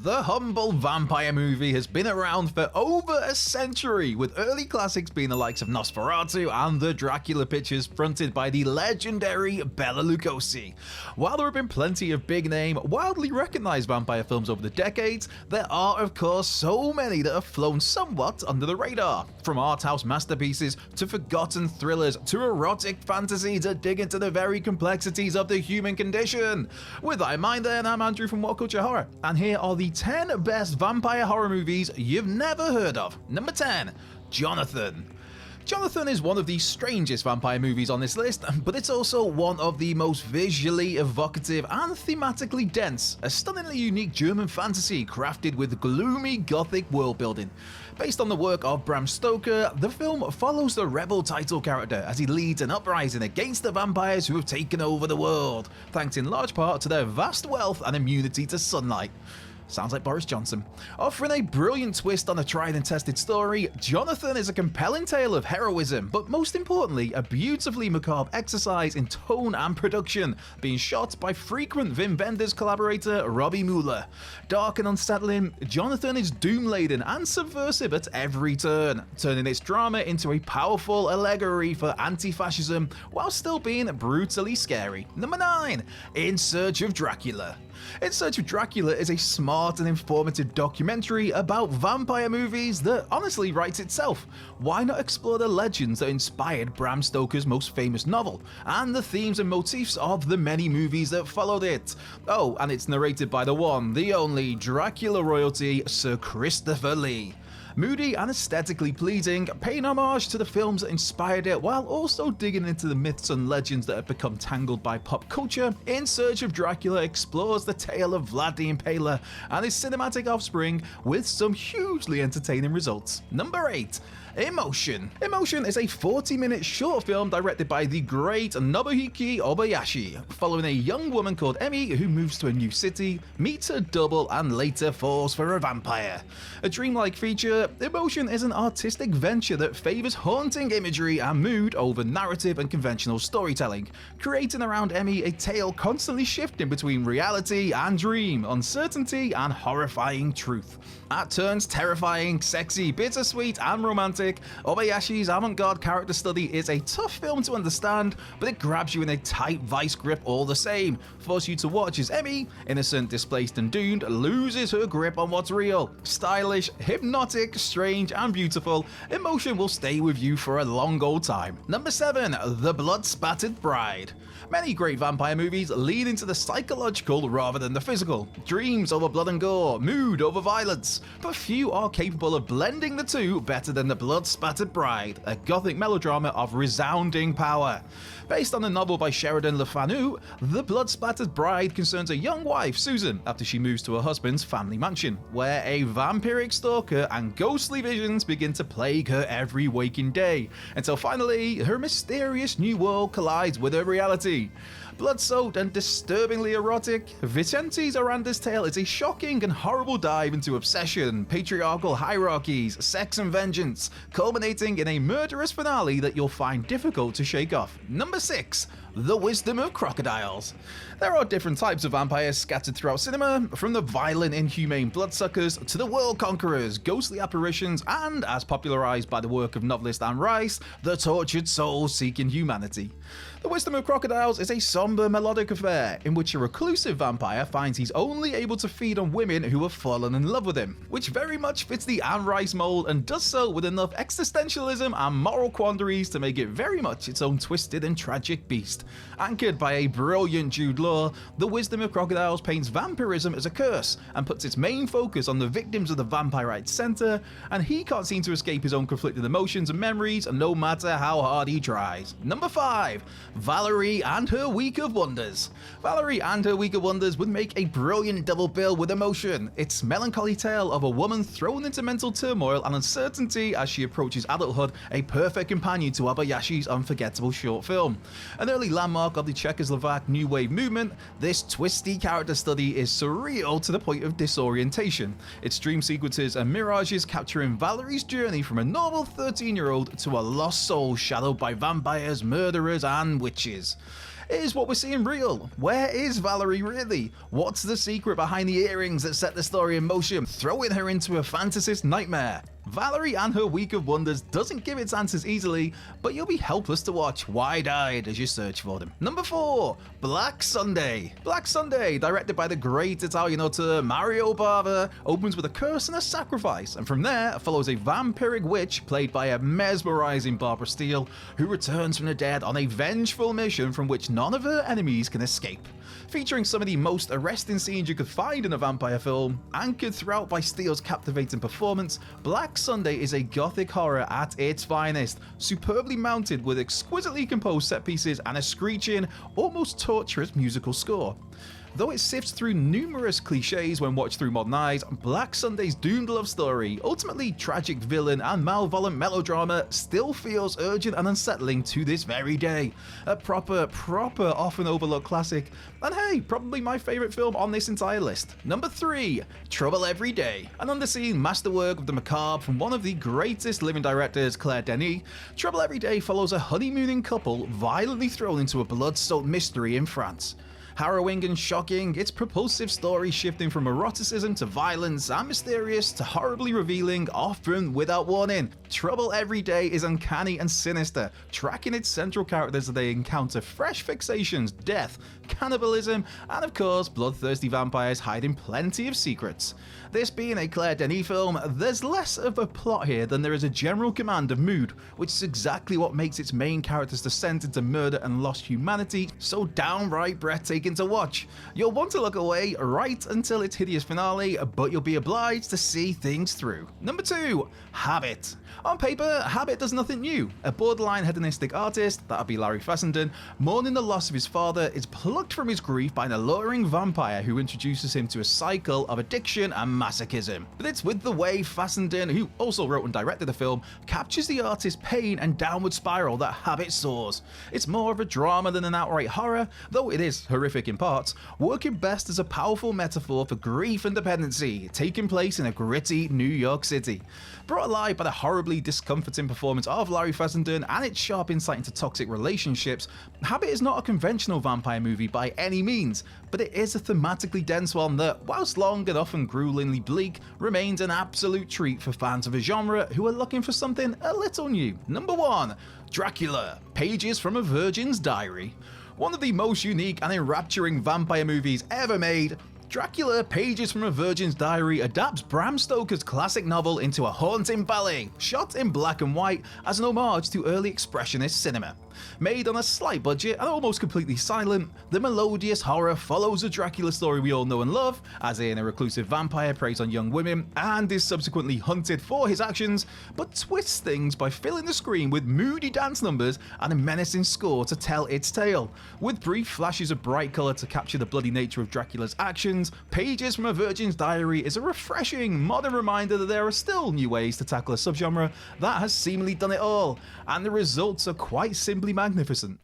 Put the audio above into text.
The humble vampire movie has been around for over a century, with early classics being the likes of Nosferatu and the Dracula pictures fronted by the legendary Bela Lugosi. While there have been plenty of big-name, wildly recognised vampire films over the decades, there are of course so many that have flown somewhat under the radar. From art house masterpieces to forgotten thrillers to erotic fantasy to dig into the very complexities of the human condition. With that in mind then, I'm Andrew from What Culture Horror, and here are the 10 best vampire horror movies you've never heard of. Number 10, Jonathan. Jonathan is one of the strangest vampire movies on this list, but it's also one of the most visually evocative and thematically dense, a stunningly unique German fantasy crafted with gloomy gothic world building. Based on the work of Bram Stoker, the film follows the rebel title character as he leads an uprising against the vampires who have taken over the world, thanks in large part to their vast wealth and immunity to sunlight. Sounds like Boris Johnson. Offering a brilliant twist on a tried and tested story, Jonathan is a compelling tale of heroism, but most importantly, a beautifully macabre exercise in tone and production, being shot by frequent Wim Wenders collaborator Robbie Mueller. Dark and unsettling, Jonathan is doom-laden and subversive at every turn, turning its drama into a powerful allegory for anti-fascism while still being brutally scary. Number 9, In Search of Dracula. In Search of Dracula is a smart and informative documentary about vampire movies that honestly writes itself. Why not explore the legends that inspired Bram Stoker's most famous novel, and the themes and motifs of the many movies that followed it? Oh, and it's narrated by the one, the only Dracula royalty, Sir Christopher Lee. Moody and aesthetically pleasing, paying homage to the films that inspired it while also digging into the myths and legends that have become tangled by pop culture, In Search of Dracula explores the tale of Vlad the Impaler and his cinematic offspring with some hugely entertaining results. Number 8, Emotion. Emotion is a 40-minute short film directed by the great Nobuhiko Obayashi, following a young woman called Emi who moves to a new city, meets her double, and later falls for a vampire. A dreamlike feature, Emotion is an artistic venture that favours haunting imagery and mood over narrative and conventional storytelling, creating around Emi a tale constantly shifting between reality and dream, uncertainty and horrifying truth. At turns terrifying, sexy, bittersweet and romantic, Obayashi's avant-garde character study is a tough film to understand, but it grabs you in a tight vice grip all the same, forcing you to watch as Emi, innocent, displaced and doomed, loses her grip on what's real. Stylish, hypnotic, strange and beautiful, Emotion will stay with you for a long old time. Number 7, The Bloodsplattered Bride. Many great vampire movies lean into the psychological rather than the physical. Dreams over blood and gore, mood over violence, but few are capable of blending the two better than The Bloodsplattered Bride, a gothic melodrama of resounding power. Based on a novel by Sheridan Le Fanu, The Bloodsplattered Bride concerns a young wife, Susan, after she moves to her husband's family mansion, where a vampiric stalker and ghostly visions begin to plague her every waking day, until finally her mysterious new world collides with her reality. Blood-soaked and disturbingly erotic, Vicente Aranda's tale is a shocking and horrible dive into obsession, patriarchal hierarchies, sex and vengeance, culminating in a murderous finale that you'll find difficult to shake off. Number 6, The Wisdom of Crocodiles. There are different types of vampires scattered throughout cinema, from the violent, inhumane bloodsuckers to the world conquerors, ghostly apparitions, and, as popularized by the work of novelist Anne Rice, the tortured souls seeking humanity. The Wisdom of Crocodiles is a somber, melodic affair in which a reclusive vampire finds he's only able to feed on women who have fallen in love with him, which very much fits the Anne Rice mold and does so with enough existentialism and moral quandaries to make it very much its own twisted and tragic beast. Anchored by a brilliant Jude Law, The Wisdom of Crocodiles paints vampirism as a curse and puts its main focus on the victims of the vampire at its center, and he can't seem to escape his own conflicted emotions and memories no matter how hard he tries. Number 5, Valerie and Her Week of Wonders. Valerie and Her Week of Wonders would make a brilliant double bill with Emotion. Its melancholy tale of a woman thrown into mental turmoil and uncertainty as she approaches adulthood, a perfect companion to Obayashi's unforgettable short film. An early landmark of the Czechoslovak New Wave movement, this twisty character study is surreal to the point of disorientation. Its dream sequences and mirages capturing Valerie's journey from a normal 13-year-old to a lost soul shadowed by vampires, murderers and witches. Is what we're seeing real? Where is Valerie really? What's the secret behind the earrings that set the story in motion, throwing her into a fantasist nightmare? Valerie and her Week of Wonders doesn't give its answers easily, but you'll be helpless to watch wide-eyed as you search for them. Number 4, Black Sunday. Black Sunday, directed by the great Italian author Mario Bava, opens with a curse and a sacrifice, and from there follows a vampiric witch played by a mesmerizing Barbara Steele, who returns from the dead on a vengeful mission from which none of her enemies can escape. Featuring some of the most arresting scenes you could find in a vampire film, anchored throughout by Steele's captivating performance, Black Sunday is a gothic horror at its finest, superbly mounted with exquisitely composed set pieces and a screeching, almost torturous musical score. Though it sifts through numerous cliches when watched through modern eyes, Black Sunday's doomed love story, ultimately tragic villain and malevolent melodrama still feels urgent and unsettling to this very day. A proper, often overlooked classic, and hey, probably my favourite film on this entire list. Number 3, Trouble Every Day. An underseen masterwork of the macabre from one of the greatest living directors, Claire Denis, Trouble Every Day follows a honeymooning couple violently thrown into a blood-soaked mystery in France. Harrowing and shocking, its propulsive story shifting from eroticism to violence and mysterious to horribly revealing, often without warning. Trouble Every Day is uncanny and sinister, tracking its central characters as they encounter fresh fixations, death, cannibalism, and of course bloodthirsty vampires hiding plenty of secrets. This being a Claire Denis film, there's less of a plot here than there is a general command of mood, which is exactly what makes its main character's descent into murder and lost humanity so downright breathtaking to watch. You'll want to look away right until its hideous finale, but you'll be obliged to see things through. Number 2, Habit. On paper, Habit does nothing new. A borderline hedonistic artist, that'd be Larry Fessenden, mourning the loss of his father, is plucked from his grief by an alluring vampire who introduces him to a cycle of addiction and masochism. But it's with the way Fessenden, who also wrote and directed the film, captures the artist's pain and downward spiral that Habit soars. It's more of a drama than an outright horror, though it is horrific in parts, working best as a powerful metaphor for grief and dependency, taking place in a gritty New York City. Brought alive by the horribly discomforting performance of Larry Fessenden and its sharp insight into toxic relationships, Habit is not a conventional vampire movie by any means, but it is a thematically dense one that, whilst long and often gruelingly bleak, remains an absolute treat for fans of a genre who are looking for something a little new. Number 1, Dracula, Pages from a Virgin's Diary. One of the most unique and enrapturing vampire movies ever made, Dracula, Pages from a Virgin's Diary adapts Bram Stoker's classic novel into a haunting ballet, shot in black and white as an homage to early expressionist cinema. Made on a slight budget and almost completely silent, the melodious horror follows the Dracula story we all know and love, as in a reclusive vampire preys on young women and is subsequently hunted for his actions, but twists things by filling the screen with moody dance numbers and a menacing score to tell its tale. With brief flashes of bright colour to capture the bloody nature of Dracula's actions, Pages from a Virgin's Diary is a refreshing, modern reminder that there are still new ways to tackle a subgenre that has seemingly done it all, and the results are quite simply magnificent.